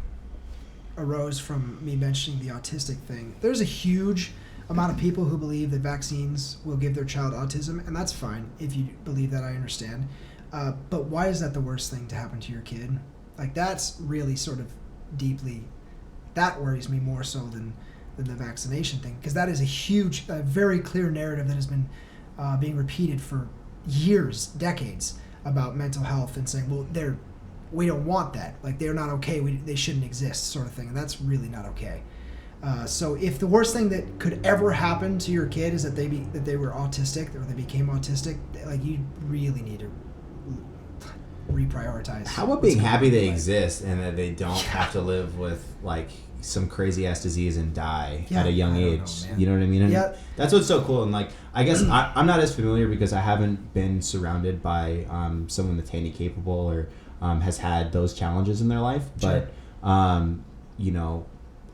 arose from me mentioning the autistic thing. There's a huge amount of people who believe that vaccines will give their child autism, and that's fine. If you believe that, I understand. But why is that the worst thing to happen to your kid? Like, that's really sort of deeply, that worries me more so than the vaccination thing, because that is a very clear narrative that has been being repeated for years, decades, about mental health and saying, well, we don't want that. Like, they're not okay. They shouldn't exist, sort of thing. And that's really not okay. So if the worst thing that could ever happen to your kid is that they were autistic or they became autistic, like, you really need to reprioritize. How about being happy they exist and that they don't have to live with like some crazy ass disease and die at a young age? You know what I mean? And that's what's so cool. And like, I guess I'm not as familiar because I haven't been surrounded by someone that's handy capable or has had those challenges in their life. Sure. But you know,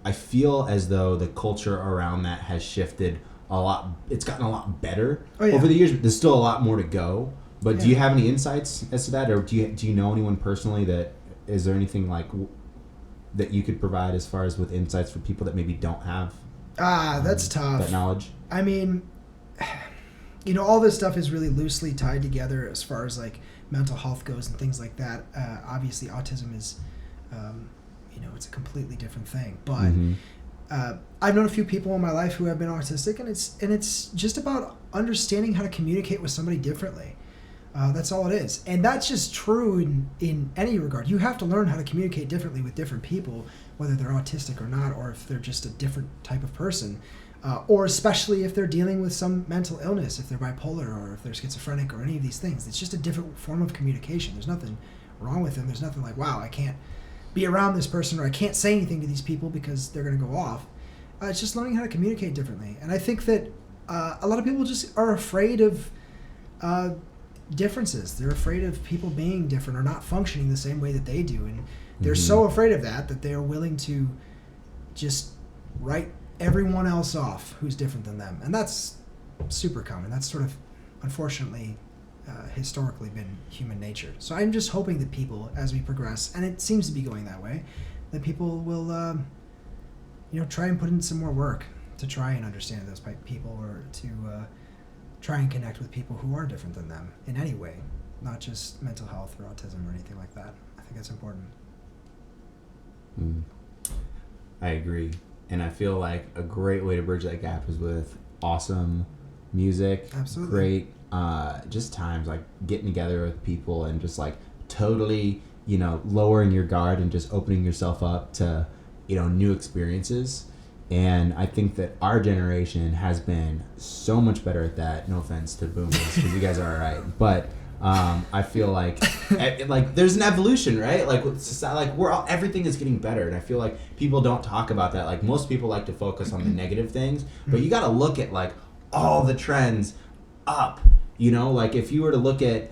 I feel as though the culture around that has shifted a lot. It's gotten a lot better over the years. But there's still a lot more to go. But do you have any insights as to that, or do you know anyone personally that is there anything like that you could provide as far as with insights for people that maybe don't have that's tough, that knowledge? I mean, you know, all this stuff is really loosely tied together as far as like mental health goes and things like that. Obviously, autism is, you know, it's a completely different thing. But I've known a few people in my life who have been autistic, and it's just about understanding how to communicate with somebody differently. That's all it is. And that's just true in any regard. You have to learn how to communicate differently with different people, whether they're autistic or not, or if they're just a different type of person, or especially if they're dealing with some mental illness, if they're bipolar or if they're schizophrenic or any of these things. It's just a different form of communication. There's nothing wrong with them. There's nothing like, wow, I can't be around this person or I can't say anything to these people because they're going to go off. It's just learning how to communicate differently. And I think that a lot of people just are afraid of differences. They're afraid of people being different or not functioning the same way that they do, and they're so afraid of that they are willing to just write everyone else off who's different than them. And that's super common. That's sort of, unfortunately, historically been human nature. So I'm just hoping that people, as we progress, and it seems to be going that way, that people will you know, try and put in some more work to try and understand those people, or to try and connect with people who are different than them in any way, not just mental health or autism or anything like that. I think that's important. I agree. And I feel like a great way to bridge that gap is with awesome music. Absolutely. Great, just times like getting together with people and just like totally, you know, lowering your guard and just opening yourself up to, you know, new experiences. And I think that our generation has been so much better at that. No offense to boomers, because you guys are all right. But I feel like there's an evolution, right? Like with society, like everything is getting better, and I feel like people don't talk about that. Like most people like to focus on the negative things, but you got to look at like all the trends up. You know, like if you were to look at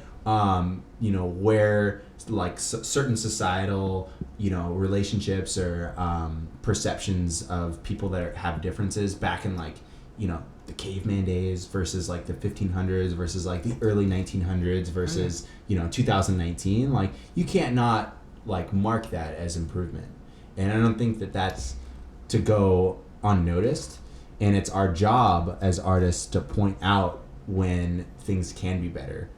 you know, where like certain societal, you know, relationships or perceptions of people that have differences back in like, you know, the caveman days versus like the 1500s versus like the early 1900s versus, you know, 2019, like you can't not like mark that as improvement. And I don't think that that's to go unnoticed, and it's our job as artists to point out when things can be better.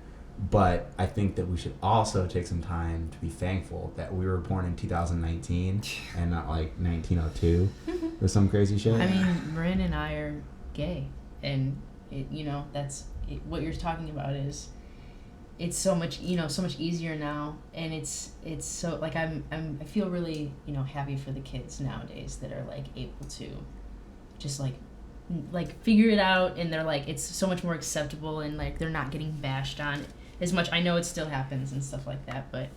But I think that we should also take some time to be thankful that we were born in 2019 and not like 1902 or some crazy shit. I mean, Marin and I are gay, and you know, what you're talking about is it's so much, you know, so much easier now, and it's so like I feel really, you know, happy for the kids nowadays that are like able to just like figure it out, and they're like, it's so much more acceptable, and like they're not getting bashed on as much. I know it still happens and stuff like that, but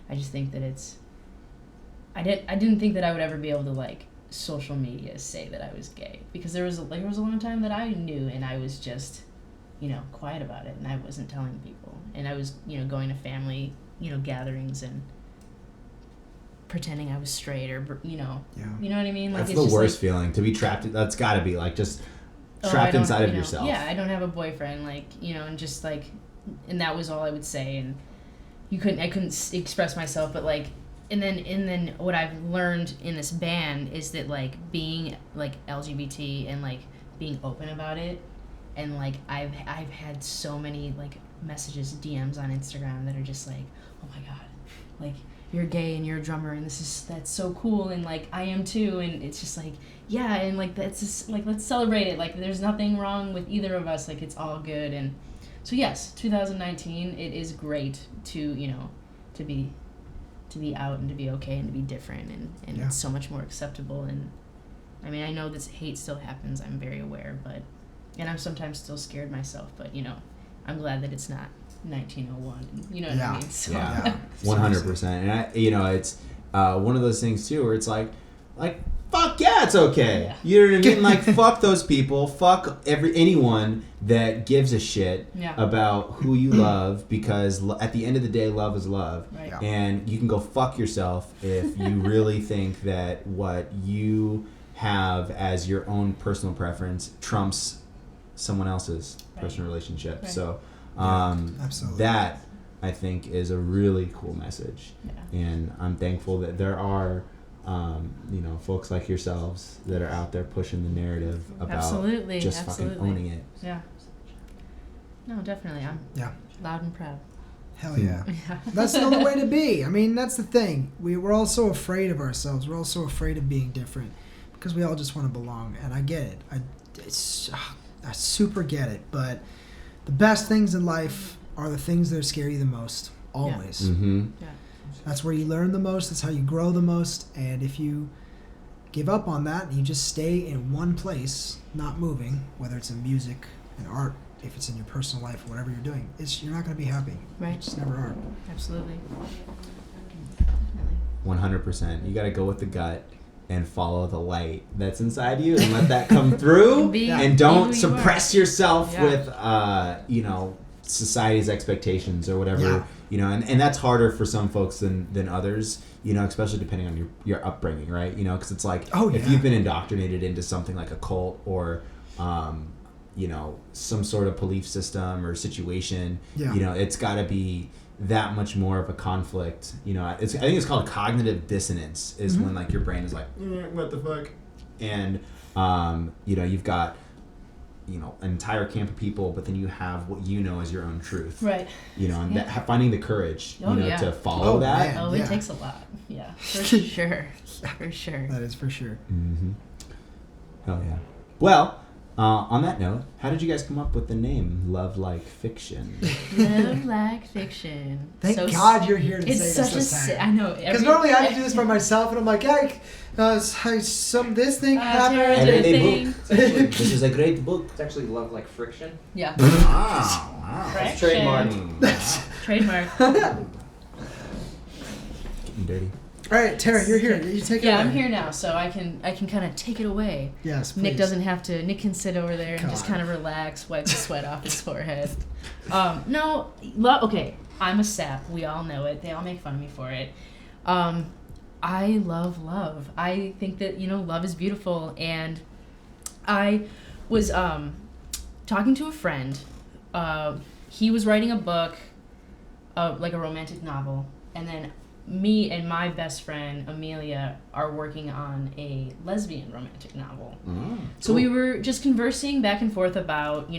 I just think that I didn't think that I would ever be able to like social media say that I was gay, because there was a long time that I knew and I was just, quiet about it, and I wasn't telling people, and I was, going to family, gatherings and pretending I was straight, or you know what I mean? Like, That's it's the just worst feeling, to be trapped. That's got to be like just trapped I inside don't- of yourself. Yeah, I don't have a boyfriend, and just and that was all I would say, and I couldn't express myself, but and then what I've learned in this band is that being LGBT and being open about it, and I've had so many messages, DMs on Instagram that are just oh my god, you're gay and you're a drummer and that's so cool, and I am too, and it's just yeah, and that's just let's celebrate it, there's nothing wrong with either of us, it's all good. And so yes, 2019, it is great to to be out and to be okay and to be different, and it's so much more acceptable. And I mean, I know this hate still happens, I'm very aware, and I'm sometimes still scared myself, but I'm glad that it's not 1901, what I mean? So, yeah, 100%. And it's one of those things too where it's like fuck yeah, it's okay. Yeah. You know what I mean? Fuck those people. Fuck anyone that gives a shit about who you love, because at the end of the day, love is love. Right. Yeah. And you can go fuck yourself if you really think that what you have as your own personal preference trumps someone else's personal relationship. Right. So absolutely. that, I think, is a really cool message. Yeah. And I'm thankful that there are folks like yourselves that are out there pushing the narrative about just fucking owning it. Yeah. No, definitely. I'm loud and proud. Hell yeah. Yeah. That's the only way to be. I mean, that's the thing. We're all so afraid of ourselves. We're all so afraid of being different because we all just want to belong. And I get it. I super get it. But the best things in life are the things that scare you the most. Always. Yeah. Mm-hmm. Yeah. That's where you learn the most. That's how you grow the most. And if you give up on that and you just stay in one place, not moving, whether it's in music, in art, if it's in your personal life, whatever you're doing, you're not going to be happy. Right. You just never are. Absolutely. 100%. You got to go with the gut and follow the light that's inside you and let that come through. And don't suppress yourself with, society's expectations or whatever. Yeah. And that's harder for some folks than others, especially depending on your upbringing, right? Because it's if you've been indoctrinated into something like a cult or, some sort of belief system or situation, it's got to be that much more of a conflict. I think it's called cognitive dissonance is when your brain is what the fuck? And, you've got, an entire camp of people, but then you have what as your own truth. Right. And that, finding the courage, to follow that. Man. It takes a lot. Yeah, for sure. For sure. That is for sure. Mm-hmm. Hell yeah. Well, on that note, how did you guys come up with the name Love Like Fiction? Love Like Fiction. Thank God you're here to it's say such this time. I know. Because normally I do this by myself, and I'm like, this thing happened. Tara did a thing. This is a great book. It's actually Love Like Friction. Yeah. Wow. It's trademarked. Trademark. Getting dirty. All right, Tara, you're here. You take it away. I'm here now, so I can kind of take it away. Yes, please. Nick doesn't have to. Nick can sit over there and God. just kind of relax, wipe the sweat off his forehead. Okay, I'm a sap. We all know it. They all make fun of me for it. I love love. I think that love is beautiful, and I was talking to a friend. He was writing a book, like a romantic novel, and then me and my best friend Amelia are working on a lesbian romantic novel. So we were just conversing back and forth about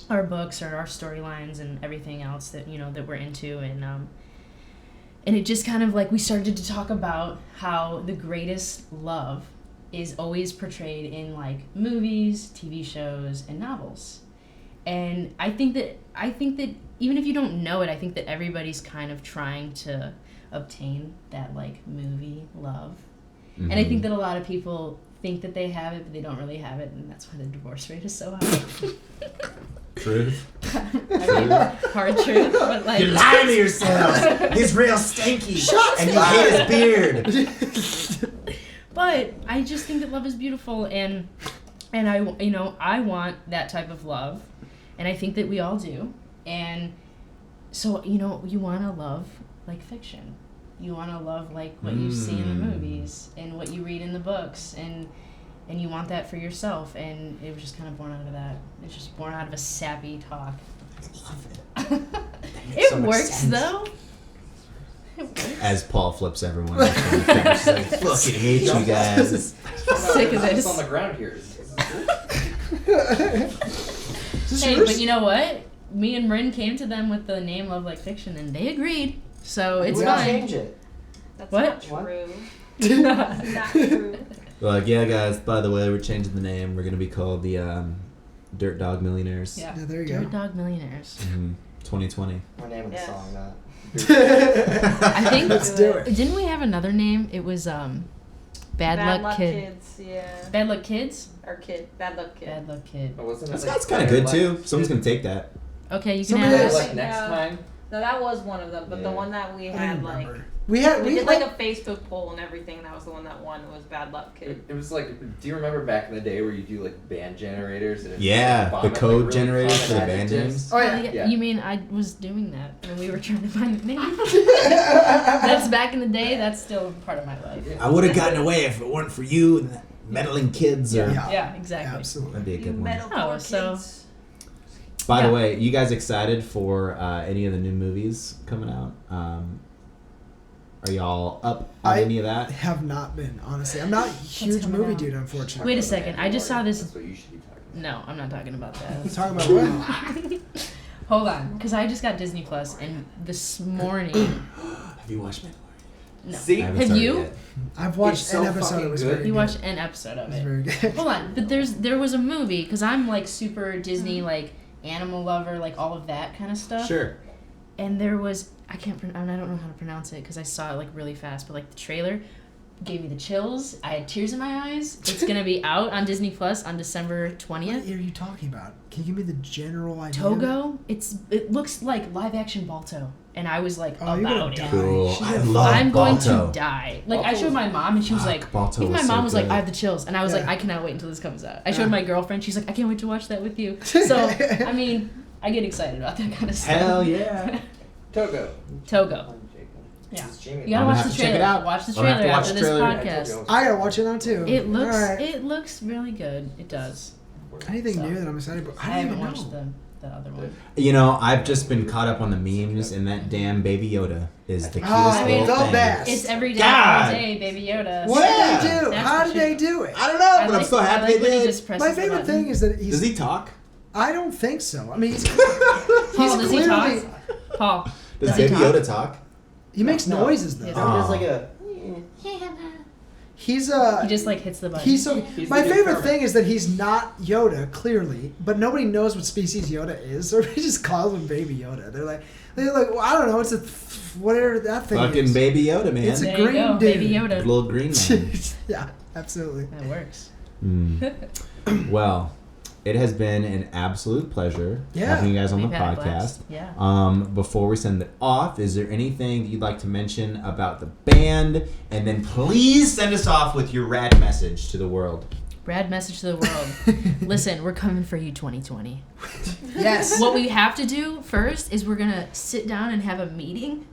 our books or our storylines and everything else that that we're into, and it just kind of we started to talk about how the greatest love is always portrayed in movies, TV shows, and novels. And I think that even if you don't know it, I think that everybody's kind of trying to obtain that movie love. Mm-hmm. And I think that a lot of people think that they have it, but they don't really have it, and that's why the divorce rate is so high. Truth. Hard truth, but You're lying to yourselves. He's real stinky. And you hate his beard. But I just think that love is beautiful, and I want that type of love, and I think that we all do. And so, you want to love like fiction. You want to love like what you see in the movies and what you read in the books, and you want that for yourself. And it was just kind of born out of that. It's just born out of a sappy talk. I love it. It so much works sense. though. As Paul flips everyone off from the couch, he's like, fucking hate you guys. Sick of this. It's on the ground here. Is this Hey, yours? but you know what? Me and Rin came to them with the name Love Like Fiction, and they agreed. So it's we don't fine. change it. That's What? not What? true. That's not true. We're like, yeah, guys, by the way, we're changing the name. We're going to be called the Dirt Dog Millionaires. Yeah. Yeah, there you Dirt go. Dog Millionaires. 2020. We're naming Yes. the song that. I think. Let's do it. Didn't we have another name? It was Bad Luck Kid. Kids, yeah. Bad Luck Kids? Or Kid. Bad Luck Kid. Bad Luck Kid. Oh, wasn't it That's, like that's kind of good, Better too. Luck Someone's going Kid? to take that. Okay, you can Somebody have else- it. Like next Yeah. time. No, that was one of them, but the one that we I had don't like remember. we We did like a Facebook poll and everything, and that was the one that won. Was Bad Luck Kid. It was like, do you remember back in the day where you do like band generators? And Yeah, vomit, the like, code really generators for the common band adjectives? names. Oh yeah. Yeah. You mean I was doing that when we were trying to find the name? That's back in the day. That's still part of my life. I would have gotten away if it weren't for you and the meddling kids. Or Yeah. Yeah, exactly. Absolutely. That'd be a You good one. metalcore so- kids. By the Yeah. way, you guys excited for any of the new movies coming out? Are y'all up on I- any of I that? have not been, honestly. I'm not a huge coming movie out? dude, unfortunately. Wait a second. I just saw this. That's what you should be talking about. No, I'm not talking about I'm that. talking about what? Hold on, because I just got Disney Plus, and this morning. Have you watched Mandalorian? No. See? I haven't Have started you? yet. I've watched It's so an episode. fucking It was good. very You good. watched an episode of It was it. very good. Hold on, but there was a movie because I'm like super Disney like animal lover, like all of that kind of stuff. Sure. And there was I don't know how to pronounce it because I saw it like really fast, but like the trailer gave me the chills. I had tears in my eyes. It's gonna be out on Disney Plus on December What 20th. are you talking about? Can you give me the general idea? Togo. It looks like live action Balto, and I was like Oh, you're gonna about it. die. Cool. She's I gonna love I'm going Balto. to die. Like I Balto's- showed my mom, and she was Fuck, like, Balto even my was mom so was like, good. I have the chills, and I was like, Yeah. I cannot wait until this comes out. I showed Yeah. my girlfriend. She's like, I can't wait to watch that with you. So I mean, I get excited about that kind of stuff. Hell yeah. Togo. Togo. Yeah. It's Jamie. You gotta I'm gonna watch have the to check trailer. it out. Watch the I'm gonna have to trailer watch after the this trailer. podcast. I gotta watch it now too. It looks Alright. it looks really good. It does. Anything So. new that I'm excited about? I I don't haven't even watched know. the other one. You know, I've just been caught up on the memes, and that damn Baby Yoda is the cutest Oh, little the thing. best. It's every day, God. all day, Baby Yoda. What Yeah. did they do? That's How for did sure. they do it? I don't know, but I'm so happy I like they when he did. just presses My the favorite button. thing is that he's. Does he talk? I don't think so. I mean, he's Paul, does he clearly. talk? Paul, Does he Baby talk? Yoda talk? He makes No. noises though. Yes. There's like a. He's He just like hits the button. He's so. He's My the good favorite Kermit. thing is that he's not Yoda, clearly, but nobody knows what species Yoda is, so he just calls him Baby Yoda. They're like, well, I don't know, it's a whatever that thing Fucking is. Baby Yoda, man. It's a there you green go, dude. Baby Yoda. Little green man. Yeah, absolutely. That works. Well, it has been an absolute pleasure Yeah. having you guys on We've the had a podcast. blast. Yeah. Before we send it off, is there anything that you'd like to mention about the band? And then please send us off with your rad message to the world. Brad, message to the world. Listen, we're coming for you 2020. Yes. What we have to do first is we're going to sit down and have a meeting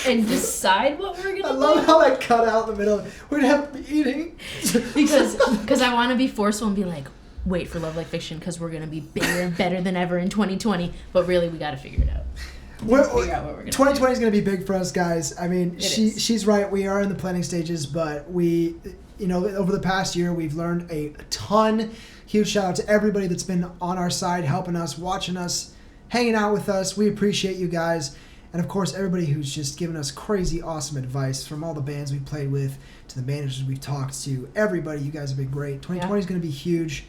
and decide what we're going I to love do. how that cut out in the middle. We're gonna have a meeting. Because I want to be forceful and be like, wait for Love Like Fiction because we're going to be bigger and better than ever in 2020. But really, we got to figure it out. Figure out what we're going to 2020 is going to be big for us, guys. I mean, It she is. she's right. We are in the planning stages, but we, over the past year, we've learned a ton. Huge shout out to everybody that's been on our side, helping us, watching us, hanging out with us. We appreciate you guys. And of course, everybody who's just given us crazy, awesome advice from all the bands we've played with to the managers we've talked to. Everybody, you guys have been great. 2020 is going to be huge.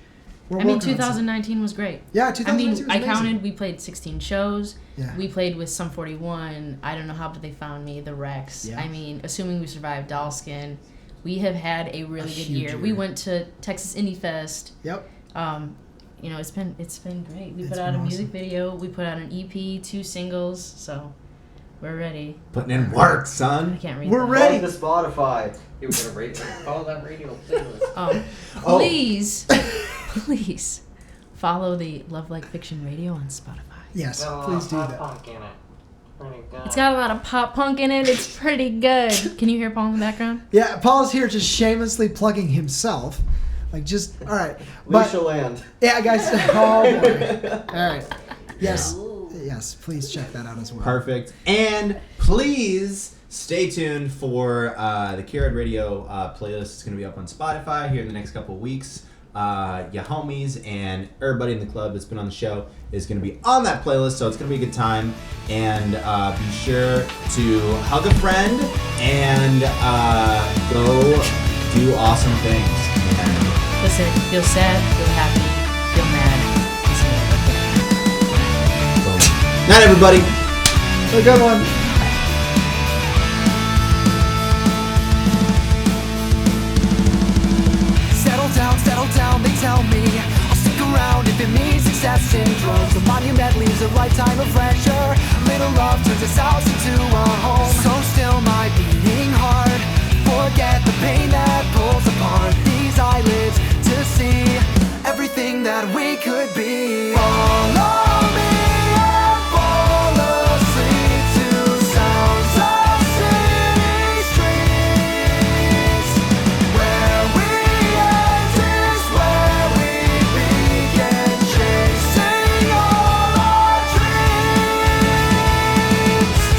We're I mean, working on something. 2019 was great. Yeah, I 2019 mean, was I amazing. counted, we played 16 shows. Yeah. We played with Sum 41. I don't know how, but they found me. The Rex. Yeah. I mean, assuming we survived Dollskin, we have had a really good huge year. We year. went to Texas Indie Fest. Yep. It's been great. We It's put out been a music awesome. video. We put out an EP, 2 singles. So We're ready. Putting in work, I son. can't read We're that. ready. Welcome to Spotify. You were gonna rate follow that radio playlist. Oh, Oh. please, please follow the Love Like Fiction Radio on Spotify. Yes, Got a lot please of do pop that. punk in it. Pretty good. It's got a lot of pop punk in it. It's pretty good. Can you hear Paul in the background? Yeah, Paul's here just shamelessly plugging himself. Like, just, all right. But, Leisha Land. yeah, guys. Oh, boy. All right. Yes. Yes, please check that out as well. Perfect. And please stay tuned for the K-RAD Radio playlist. It's going to be up on Spotify here in the next couple of weeks. Your homies and everybody in the club that's been on the show is going to be on that playlist, so it's going to be a good time. And be sure to hug a friend and go do awesome things. And Listen, feel sad, feel happy, feel mad. boom. Night, everybody. A good one. Settle down, they tell me I'll stick around if it means success in drugs. A monument leaves a lifetime of pleasure. A little love turns this house into a home. So still my beating heart. Forget the pain that pulls apart these eyelids to see everything that we could be. Follow me and fall asleep to sounds of city streets. Where we end is where we begin, chasing all our dreams.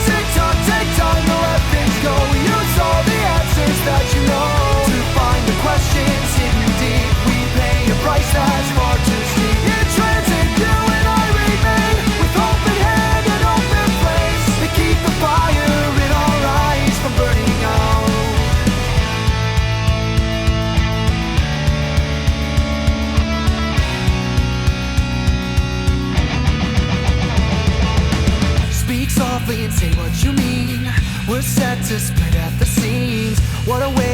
Tick tock, no let things go. Use all the answers that you know to find the questions hidden deep. We pay a price that's far too steep. In transit, you and I remain with open hand and open place to keep the fire in our eyes from burning out. Speak softly and say what you mean. We're set to split at the seams. What a way